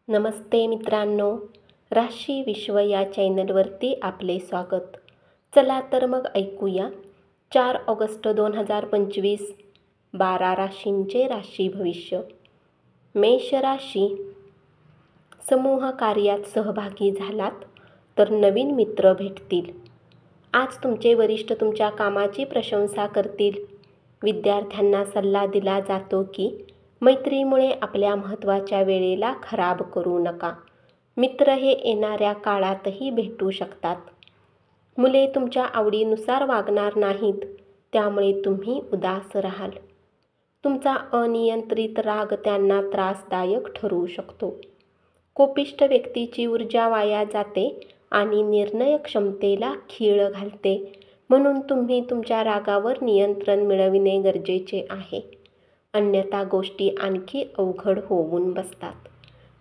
नमस्ते मित्रांनो, राशी विश्व या चॅनलवरती आपले स्वागत. चला तर मग ऐकूया 4 ऑगस्ट 2025 12 राशींचे राशी भविष्य. मेष राशी. समूह कार्यात सहभागी झालात तर नवीन मित्र भेटतील. आज तुमचे वरिष्ठ तुमच्या कामाची प्रशंसा करतील. विद्यार्थ्यांना सल्ला दिला जातो की मैत्रीमुळे आपल्या महत्त्वाच्या वेळेला खराब करू नका. मित्र हे येणाऱ्या काळातही भेटू शकतात. मुले तुमच्या आवडीनुसार वागणार नाहीत, त्यामुळे तुम्ही उदास राहाल. तुमचा अनियंत्रित राग त्यांना त्रासदायक ठरू शकतो. कोपिष्ट व्यक्तीची ऊर्जा वाया जाते आणि निर्णय क्षमतेला खीळ घालते, म्हणून तुम्ही तुमच्या रागावर नियंत्रण मिळविणे गरजेचे आहे. अन्यथा गोष्टी आणखी अवघड होऊन बसतात.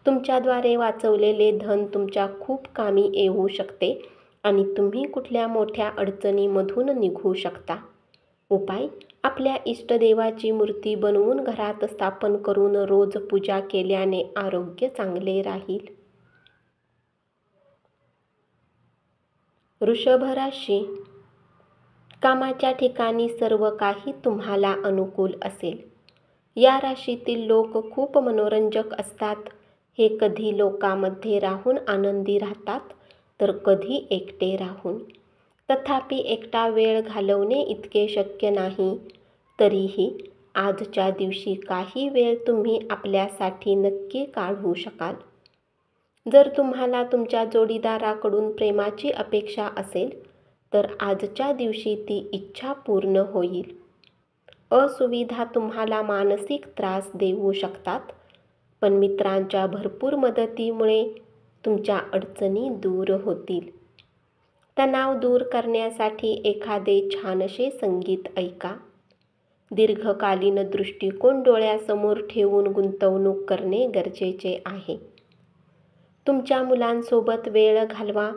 तुमच्याद्वारे वाचवलेले धन तुमच्या खूप कामी येऊ शकते आणि तुम्ही कुठल्या मोठ्या अडचणीमधून निघू शकता. उपाय: आपल्या इष्टदेवाची मूर्ती बनवून घरात स्थापन करून रोज पूजा केल्याने आरोग्य चांगले राहील. वृषभ राशी. कामाच्या ठिकाणी सर्व काही तुम्हाला अनुकूल असेल. या राशीतील लोक खूप मनोरंजक असतात. हे कधी लोकांमध्ये राहून आनंदी राहतात तर कधी एकटे राहून. तथापि एकटा वेळ घालवणे इतके शक्य नाही. तरीही आजच्या दिवशी काही वेळ तुम्ही आपल्यासाठी नक्की काढू शकाल. जर तुम्हाला तुमच्या जोडीदाराकडून प्रेमाची अपेक्षा असेल तर आजच्या दिवशी ती इच्छा पूर्ण होईल. असुविधा तुम्हाला मानसिक त्रास देऊ शकतात, पण मित्रांच्या भरपूर मदतीमुळे तुमच्या अडचणी दूर होतील. तणाव दूर करण्यासाठी एखादे छानसे संगीत ऐका. दीर्घकालीन दृष्टिकोन डोळ्यासमोर ठेवून गुंतवणूक करणे गरजेचे आहे. तुमच्या मुलांसोबत वेळ घालवा.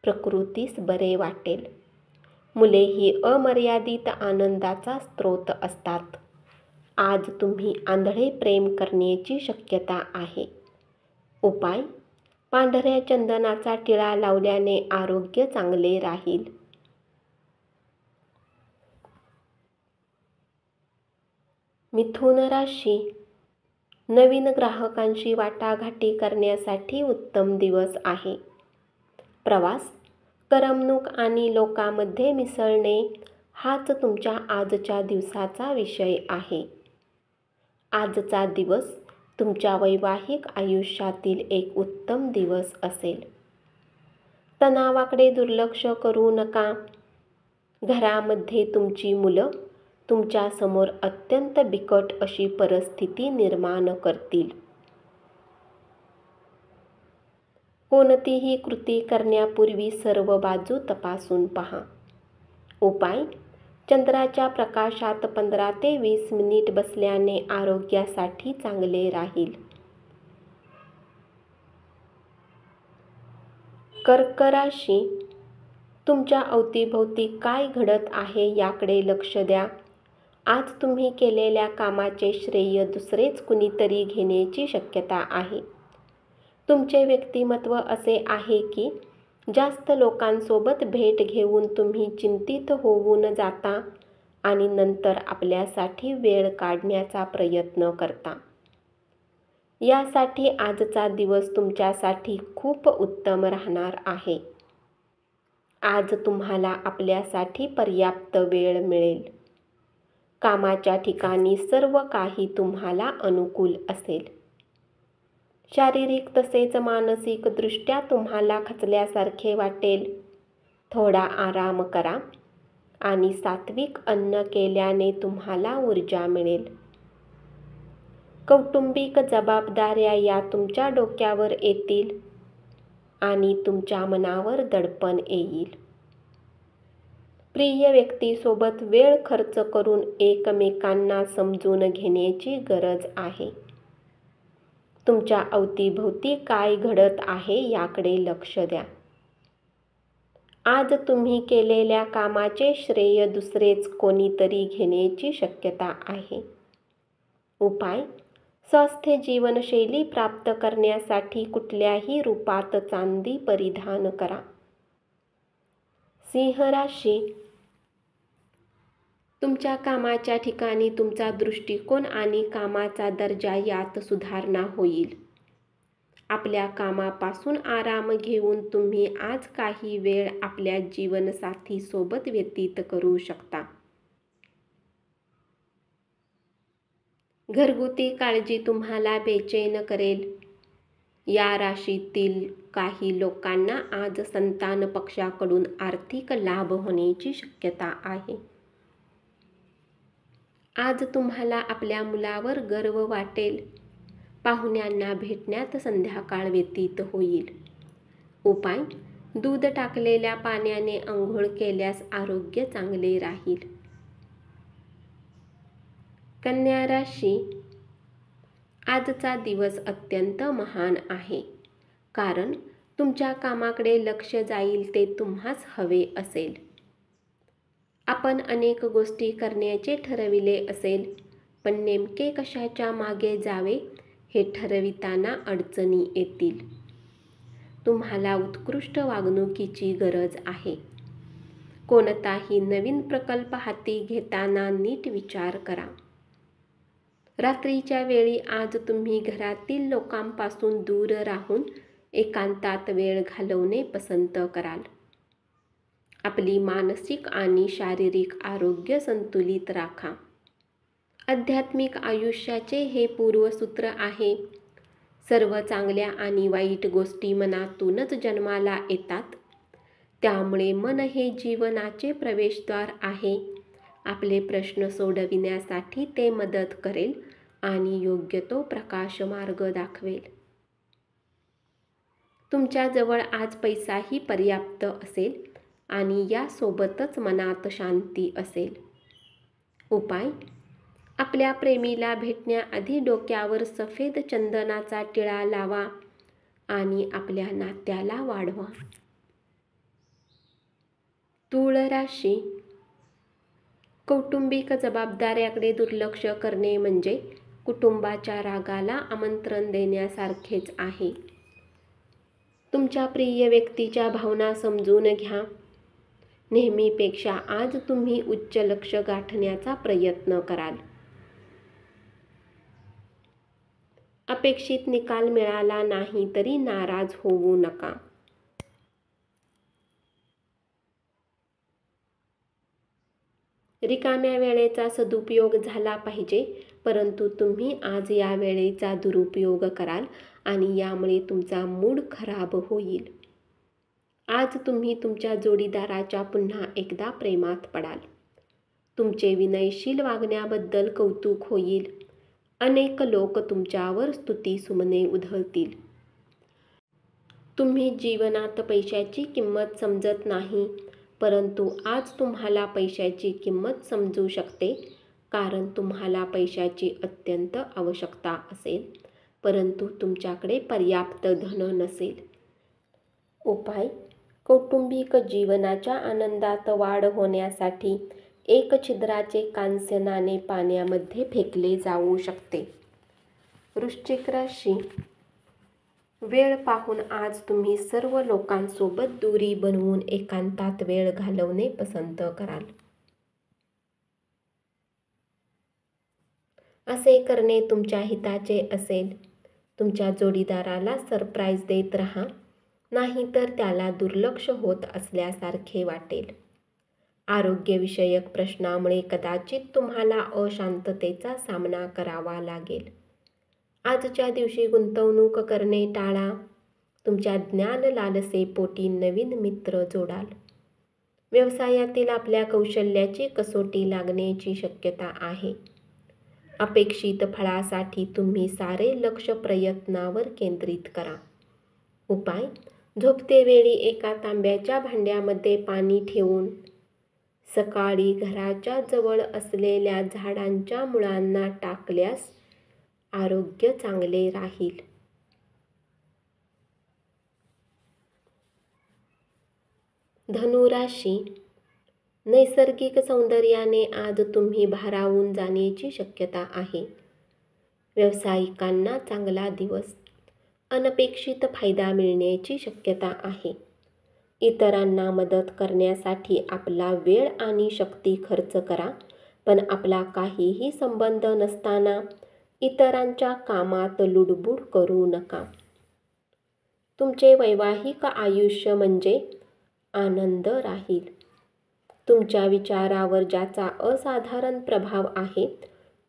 प्रकृतीस बरे वाटेल. मुले ही अमर्यादित आनंदाचा स्रोत असतात. आज तुम्ही आंधळे प्रेम करण्याची शक्यता आहे. उपाय: पांढऱ्या चंदनाचा टिळा लावल्याने आरोग्य चांगले राहील. मिथुन राशी. नवीन ग्राहकांशी वाटाघाटी करण्यासाठी उत्तम दिवस आहे. प्रवास, करमणूक आणि लोकांमध्ये मिसळणे हाच तुमच्या आजच्या दिवसाचा विषय आहे. आजचा दिवस तुमच्या वैवाहिक आयुष्यातील एक उत्तम दिवस असेल. तणावाकडे दुर्लक्ष करू नका. घरामध्ये तुमची मुलं तुमच्या समोर अत्यंत बिकट अशी परिस्थिती निर्माण करतील. कोणतीही कृती करण्यापूर्वी सर्व बाजू तपासून पहा. उपाय: चंद्राच्या प्रकाशात 15 ते 20 मिनिट बसल्याने आरोग्यासाठी चांगले राहील. कर्क राशी. तुमच्या अवतीभोवती काय घडत आहे याकडे लक्ष द्या. आज तुम्ही केलेल्या कामाचे श्रेय दुसरेच कुणीतरी घेण्याची शक्यता आहे. तुमचे व्यक्तिमत्व असे आहे की जास्त लोकांसोबत भेट घेऊन तुम्ही चिंतित होऊन जाता आणि नंतर आपल्यासाठी वेळ काढण्याचा प्रयत्न करता. यासाठी आजचा दिवस तुमच्यासाठी खूप उत्तम राहणार आहे. आज तुम्हाला आपल्यासाठी पर्याप्त वेळ मिळेल. कामाच्या ठिकाणी सर्व काही तुम्हाला अनुकूल असेल. शारीरिक तसेच मानसिक दृष्ट्या तुम्हाला खचल्यासारखे वाटेल. थोडा आराम करा आणि सात्विक अन्न केल्याने तुम्हाला ऊर्जा मिळेल. कौटुंबिक जबाबदाऱ्या या तुमच्या डोक्यावर येतील आणि तुमच्या मनावर दडपण येईल. प्रिय व्यक्तीसोबत वेळ खर्च करून एकमेकांना समजून घेण्याची गरज आहे. तुमच्या अवतीभोवती काय घडत आहे याकडे लक्ष द्या. आज तुम्ही केलेल्या कामाचे श्रेय दुसरेच कोणीतरी घेण्याची शक्यता आहे. उपाय: स्वस्थ जीवनशैली प्राप्त करण्यासाठी कुठल्याही रूपात चांदी परिधान करा. सिंह राशी, तुमच्या कामाच्या ठिकाणी तुमचा दृष्टिकोन आणि कामाचा दर्जा यात सुधारणा होईल. आपल्या कामापासून आराम घेऊन तुम्ही आज काही वेळ आपल्या जीवनसाथी सोबत व्यतीत करू शकता. घरगुती काळजी तुम्हाला बेचैन करेल. या राशीतील काही लोकांना आज संतान पक्षाकडून आर्थिक लाभ होण्याची शक्यता आहे. आज तुम्हाला आपल्या मुलावर गर्व वाटेल. पाहुण्यांना भेटण्यात संध्याकाळ व्यतीत होईल. उपाय: दूध टाकलेल्या पाण्याने अंघोळ केल्यास आरोग्य चांगले राहील. कन्या राशी, आजचा दिवस अत्यंत महान आहे, कारण तुमच्या कामाकडे लक्ष जाईल ते तुम्हास हवे असेल. आपण अनेक गोष्टी करण्याचे ठरविले असेल, पण नेमके कशाच्या मागे जावे हे ठरविताना अडचणी येतील. तुम्हाला उत्कृष्ट वागणुकीची गरज आहे. कोणताही नवीन प्रकल्प हाती घेताना नीट विचार करा. रात्रीच्या वेळी आज तुम्ही घरातील लोकांपासून दूर राहून एकांतात वेळ घालवणे पसंत कराल. आपली मानसिक आणि शारीरिक आरोग्य संतुलित राखा. आध्यात्मिक आयुष्याचे हे पूर्वसूत्र आहे. सर्व चांगल्या आणि वाईट गोष्टी मनातूनच जन्माला येतात. त्यामुळे मन हे जीवनाचे प्रवेशद्वार आहे. आपले प्रश्न सोडविण्यासाठी ते मदत करेल आणि योग्य तो प्रकाश मार्ग दाखवेल. तुमच्याजवळ आज पैसाही पर्याप्त असेल आणि यासोबतच मनात शांती असेल. उपाय: आपल्या प्रेमीला भेटण्याआधी डोक्यावर सफेद चंदनाचा टिळा लावा आणि आपल्या नात्याला वाढवा. तूळ राशी, कौटुंबिक जबाबदाऱ्याकडे दुर्लक्ष करणे म्हणजे कुटुंबाच्या रागाला आमंत्रण देण्यासारखेच आहे. तुमच्या प्रिय व्यक्तीच्या भावना समजून घ्या. नेहमीपेक्षा आज तुम्ही उच्च लक्ष्य गाठण्याचा प्रयत्न कराल. अपेक्षित निकाल मिळाला नाही तरी नाराज होऊ नका. रिकाम्या वेळेचा सदुपयोग झाला पाहिजे, परंतु तुम्ही आज या वेळेचा दुरुपयोग कराल आणि यामुळे तुमचा मूड खराब होईल. आज तुम्ही तुमच्या जोडीदाराच्या पुन्हा एकदा प्रेमात पडाल. तुमचे विनयशील वागण्याबद्दल कौतुक होईल. अनेक लोक तुमच्यावर स्तुतिसुमने उधळतील. तुम्ही जीवनात पैशाची किंमत समजत नाही, परंतु आज तुम्हाला पैशाची किंमत समजू शकते, कारण तुम्हाला पैशाची अत्यंत आवश्यकता असेल, परंतु तुमच्याकडे पर्याप्त धन नसेल. उपाय: कौटुंबिक जीवनाच्या आनंदात वाढ होण्यासाठी एक छिद्राचे कांस्य नाणे पाण्यामध्ये फेकले जाऊ शकते. वृश्चिक राशी, वेळ पाहून आज तुम्ही सर्व लोकांसोबत दूरी बनवून एकांतात वेळ घालवणे पसंत कराल. असे करणे तुमच्या हिताचे असेल. तुमच्या जोडीदाराला सरप्राईज देत राहा, नाहीतर त्याला दुर्लक्ष होत असल्यासारखे वाटेल. आरोग्यविषयक प्रश्नामुळे कदाचित तुम्हाला अशांततेचा सामना करावा लागेल. आजच्या दिवशी गुंतवणूक करणे टाळा. तुमच्या ज्ञान लालसेपोटी नवीन मित्र जोडाल. व्यवसायातील आपल्या कौशल्याची कसोटी लागण्याची शक्यता आहे. अपेक्षित फळासाठी तुम्ही सारे लक्ष प्रयत्नावर केंद्रित करा. उपाय: झोपतेवेळी एका तांब्याच्या भांड्यामध्ये पाणी ठेवून सकाळी घराच्या जवळ असलेल्या झाडांच्या मुळांना टाकल्यास आरोग्य चांगले राहील. धनु राशी, नैसर्गिक सौंदर्याने आज तुम्ही भारावून जाण्याची शक्यता आहे. व्यावसायिकांना चांगला दिवस. अनपेक्षित फायदा मिळण्याची शक्यता आहे. इतरांना मदत करण्यासाठी आपला वेळ आणि शक्ती खर्च करा, पण आपला काहीही संबंध नसताना इतरांच्या कामात लुडबुड करू नका. तुमचे वैवाहिक आयुष्य म्हणजे आनंद राहील. तुमच्या विचारावर ज्याचा असाधारण प्रभाव आहे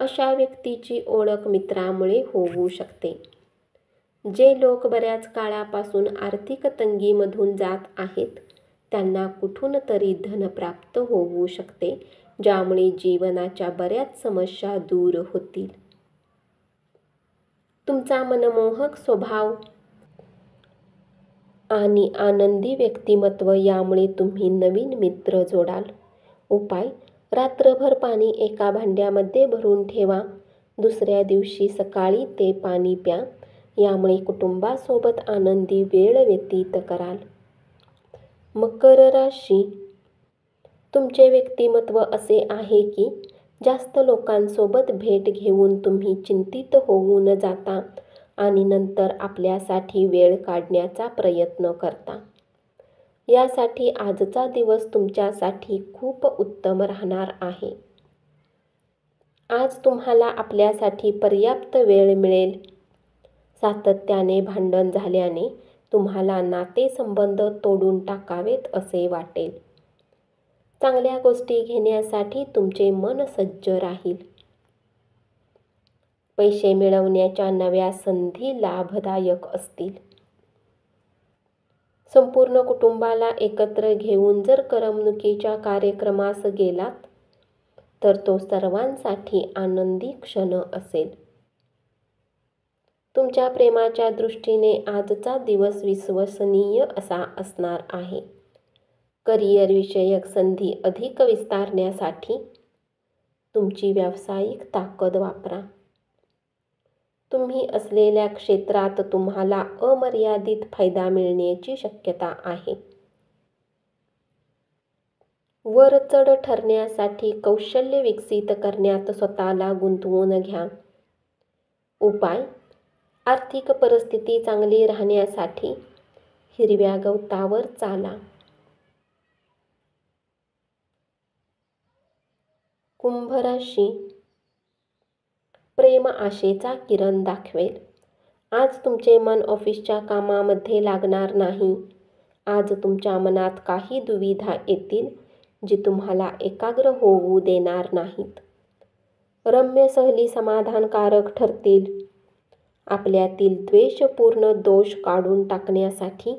अशा व्यक्तीची ओळख मित्रामुळे होऊ शकते. जे लोक बऱ्याच काळापासून आर्थिक तंगीमधून जात आहेत त्यांना कुठून तरी धन प्राप्त होऊ शकते, ज्यामुळे जीवनाच्या बऱ्याच समस्या दूर होतील. तुमचा मनमोहक स्वभाव आणि आनंदी व्यक्तिमत्व यामुळे तुम्ही नवीन मित्र जोडाल. उपाय: रात्रभर पाणी एका भांड्यामध्ये भरून ठेवा. दुसऱ्या दिवशी सकाळी ते पाणी प्या. यामुळे कुटुंबासोबत आनंदी वेळ व्यतीत कराल. मकर राशी. तुमचे व्यक्तिमत्व असे आहे की जास्त लोकांसोबत भेट घेऊन तुम्ही चिंतित होऊन जाता आणि नंतर आपल्यासाठी वेळ काढण्याचा प्रयत्न करता. यासाठी आजचा दिवस तुमच्यासाठी खूप उत्तम राहणार आहे. आज तुम्हाला आपल्यासाठी पर्याप्त वेळ मिळेल. सातत्याने भांडण झाल्याने तुम्हाला नातेसंबंध तोडून टाकावेत असे वाटेल. चांगल्या गोष्टी घेण्यासाठी तुमचे मन सज्ज राहील. पैसे मिळवण्याच्या नव्या संधी लाभदायक असतील. संपूर्ण कुटुंबाला एकत्र घेऊन जर करमणुकीच्या कार्यक्रमास गेलात तर तो सर्वांसाठी आनंदी क्षण असेल. तुमच्या प्रेमाच्या दृष्टीने आजचा दिवस विश्वसनीय असा असणार आहे. करिअर विषयक संधी अधिक विस्तारण्यासाठी तुमची व्यावसायिक ताकद वापरा. तुम्ही असलेल्या क्षेत्रात तुम्हाला अमर्यादित फायदा मिळण्याची शक्यता आहे. वरचढ ठरण्यासाठी कौशल्य विकसित करण्यात स्वतःला गुंतवून घ्या. उपाय: आर्थिक परिस्थिती चांगली राहण्यासाठी हिरव्या गवतावर चाला. कुंभ राशी. प्रेम आशेचा किरण दाखवेल. आज तुमचे मन ऑफिसच्या कामामध्ये लागणार नाही. आज तुमच्या मनात काही दुविधा येतील जी तुम्हाला एकाग्र होऊ देणार नाहीत. रम्य सहली समाधानकारक ठरतील. आपल्यातील द्वेषपूर्ण दोष काढून टाकण्यासाठी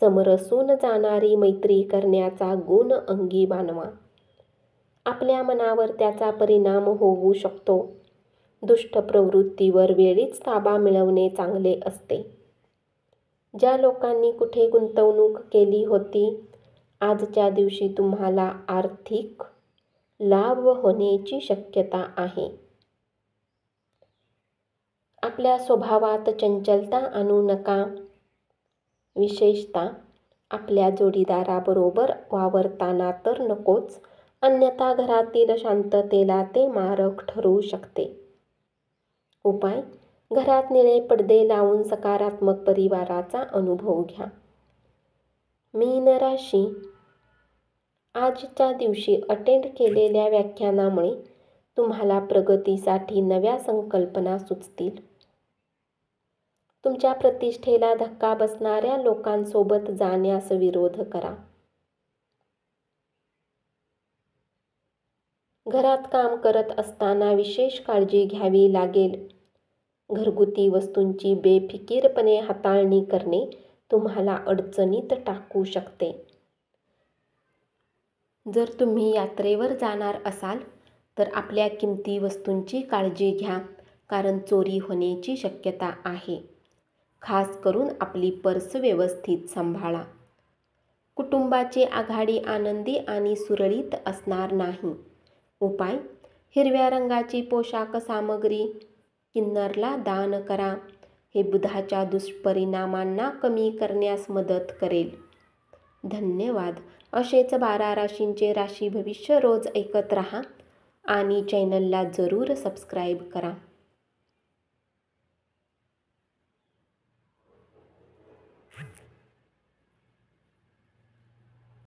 समरसून जाणारी मैत्री करण्याचा गुण अंगी बाणवा. आपल्या मनावर त्याचा परिणाम होऊ शकतो. दुष्ट प्रवृत्तीवर वेळीच ताबा मिळवणे चांगले असते. ज्या लोकांनी कुठे गुंतवणूक केली होती, आजच्या दिवशी तुम्हाला आर्थिक लाभ होण्याची शक्यता आहे. आपल्या स्वभावात चंचलता आणू नका. विशेषतः आपल्या जोडीदाराबरोबर वावरताना तर नकोच, अन्यथा घरातील शांततेला ते मारक ठरू शकते. उपाय: घरात निळे पडदे लावून सकारात्मक परिवाराचा अनुभव घ्या. मीन राशी. आजच्या दिवशी अटेंड केलेल्या व्याख्यानामुळे तुम्हाला प्रगतीसाठी नव्या संकल्पना सुचतील. तुमच्या प्रतिष्ठेला धक्का बसणाऱ्या लोकांसोबत जाण्यास विरोध करा. घरात काम करत असताना विशेष काळजी घ्यावी लागेल. घरगुती वस्तूंची बेफिकीरपणे हाताळणी करणे तुम्हाला अडचणीत टाकू शकते. जर तुम्ही यात्रेवर जाणार असाल तर आपल्या किमती वस्तूंची काळजी घ्या, कारण चोरी होण्याची शक्यता आहे. खास करून आपली पर्स व्यवस्थित सांभाळा. कुटुंबाची आघाडी आनंदी आणि सुरळीत असणार नाही. उपाय: हिरव्या रंगाची पोशाख सामग्री किन्नरला दान करा. हे बुधाच्या दुष्परिणामांना कमी करण्यास मदत करेल. धन्यवाद. असेच 12 राशींचे राशी भविष्य रोज ऐकत रहा आणि चॅनलला जरूर सबस्क्राईब करा.